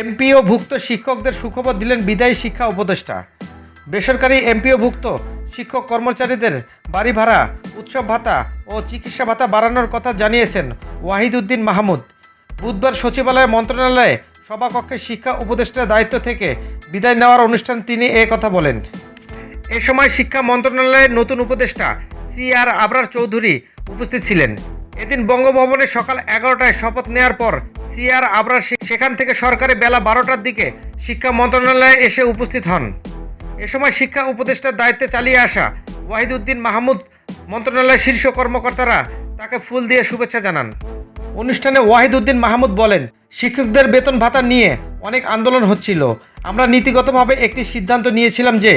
এমপিওভুক্ত শিক্ষকদের সুখবর দিলেন বিদায়ী শিক্ষা উপদেষ্টা। বেসরকারি এমপিওভুক্ত শিক্ষক কর্মচারীদের বাড়ি ভাড়া, উৎসব ভাতা ও চিকিৎসা ভাতা বাড়ানোর কথা জানিয়েছেন ওয়াহিদউদ্দিন মাহমুদ। বুধবার সচিবালয় মন্ত্রণালয়ে সভাকক্ষে শিক্ষা উপদেষ্টার দায়িত্ব থেকে বিদায় নেওয়ার অনুষ্ঠান তিনি কথা বলেন। এ সময় শিক্ষা মন্ত্রণালয়ের নতুন উপদেষ্টা CR আবরার চৌধুরী উপস্থিত ছিলেন। এদিন বঙ্গভবনে সকাল 11টায় শপথ নেওয়ার পর CR আবরার সেখান থেকে সরকারি বেলা 12টার দিকে শিক্ষা মন্ত্রণালয়ে এসে উপস্থিত হন। এ সময় শিক্ষা উপদেষ্টার দায়িত্বে চালিয়ে আসা ওয়াহিদউদ্দিন মাহমুদ মন্ত্রণালয়ের শীর্ষ কর্মকর্তারা তাকে ফুল দিয়ে শুভেচ্ছা জানান। অনুষ্ঠানে ওয়াহিদউদ্দিন মাহমুদ বলেন, শিক্ষকদের বেতন ভাতা নিয়ে অনেক আন্দোলন হচ্ছিল। আমরা নীতিগতভাবে একটি সিদ্ধান্ত নিয়েছিলাম যে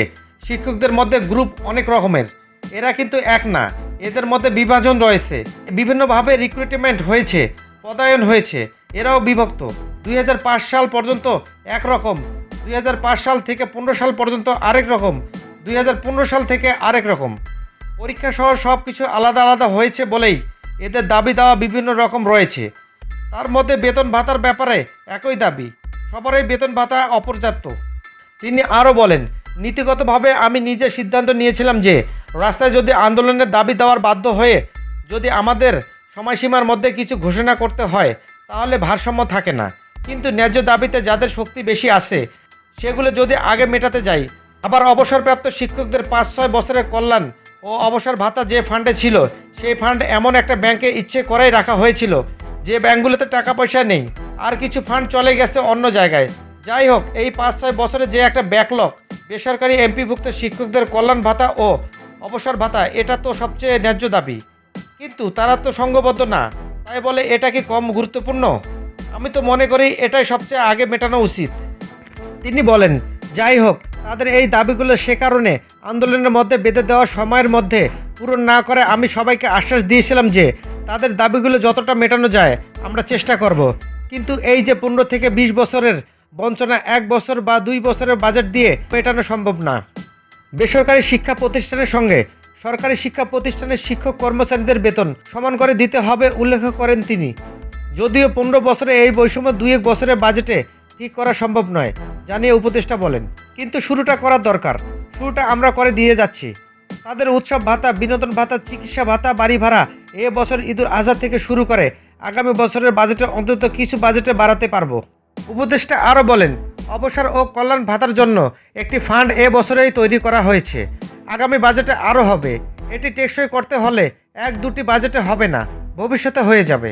শিক্ষকদের মধ্যে গ্রুপ অনেক রকমের, এরা কিন্তু এক না, এদের মধ্যে বিভাজন রয়েছে, বিভিন্নভাবে রিক্রুটমেন্ট হয়েছে, পদায়ন হয়েছে, এরাও বিভক্ত। 2005 সাল পর্যন্ত একরকম, 2005 সাল থেকে 15 সাল পর্যন্ত আরেক রকম, 2015 সাল থেকে আরেক রকম। পরীক্ষা সহ সব কিছু আলাদা আলাদা হয়েছে বলেই এদের দাবি দেওয়া বিভিন্ন রকম রয়েছে। তার মধ্যে বেতন ভাতার ব্যাপারে একই দাবি, সবারই বেতন ভাতা অপর্যাপ্ত। তিনি আরও বলেন, নীতিগতভাবে আমি নিজে সিদ্ধান্ত নিয়েছিলাম যে রাস্তায় যদি আন্দোলনের দাবি দেওয়ার বাধ্য হয়ে যদি আমাদের সময়সীমার মধ্যে কিছু ঘোষণা করতে হয় তাহলে ভারসাম্য থাকে না, কিন্তু ন্যায্য দাবিতে যাদের শক্তি বেশি আছে সেগুলো যদি আগে মেটাতে যাই। আবার অবসরপ্রাপ্ত শিক্ষকদের 5-6 বছরের কল্যাণ ও অবসর ভাতা যে ফান্ডে ছিল সেই ফান্ড এমন একটা ব্যাংকে ইচ্ছে করেই রাখা হয়েছিল যে ব্যাংকগুলোতে টাকা পয়সা নেই, আর কিছু ফান্ড চলে গেছে অন্য জায়গায়। যাই হোক, এই 5-6 বছরে যে একটা ব্যাকলগ বেসরকারি এমপিভুক্ত শিক্ষকদের কল্যাণ ভাতা ও অবসর ভাতা, এটা তো সবচেয়ে ন্যায্য দাবি, কিন্তু তারা তো সংঘবদ্ধ না, তাই বলে এটা কি কম গুরুত্বপূর্ণ? আমি তো মনে করি এটাই সবচেয়ে আগে মেটানো উচিত। তিনি বলেন, যাই হোক, তাদের এই দাবিগুলো সে কারণে আন্দোলনের মধ্যে বেঁধে দেওয়ার সময়ের মধ্যে পূরণ না করে আমি সবাইকে আশ্বাস দিয়েছিলাম যে তাদের দাবিগুলো যতটা মেটানো যায় আমরা চেষ্টা করব, কিন্তু এই যে 15 থেকে 20 বছরের বঞ্চনা 1 বছর বা 2 বছরের বাজেট দিয়ে মেটানো সম্ভব না। বেসরকারি শিক্ষা প্রতিষ্ঠানের সঙ্গে সরকারি শিক্ষা প্রতিষ্ঠানের শিক্ষক কর্মচারীদের বেতন সমান করে দিতে হবে উল্লেখ করেন তিনি। যদিও 15 বছরে এই বৈষম্য 2-1 বছরের বাজেটে ঠিক করা সম্ভব নয় জানিয়ে উপদেষ্টা বলেন, কিন্তু শুরুটা করার দরকার, শুরুটা আমরা করে দিয়ে যাচ্ছি। তাদের উৎসব ভাতা, বিনোদন ভাতা, চিকিৎসা ভাতা, বাড়ি ভাড়া এ বছর ঈদুল আজহা থেকে শুরু করে আগামী বছরের বাজেটে অন্তত কিছু বাজেটে বাড়াতে পারবো। উপদেষ্টা আরও বলেন, অবসর ও কল্যাণ ভাতার জন্য একটি ফান্ড এ বছরেই তৈরি করা হয়েছে, আগামী বাজেটে আরও হবে। এটি টেকসই করতে হলে 1-2টি বাজেটে হবে না, ভবিষ্যতে হয়ে যাবে।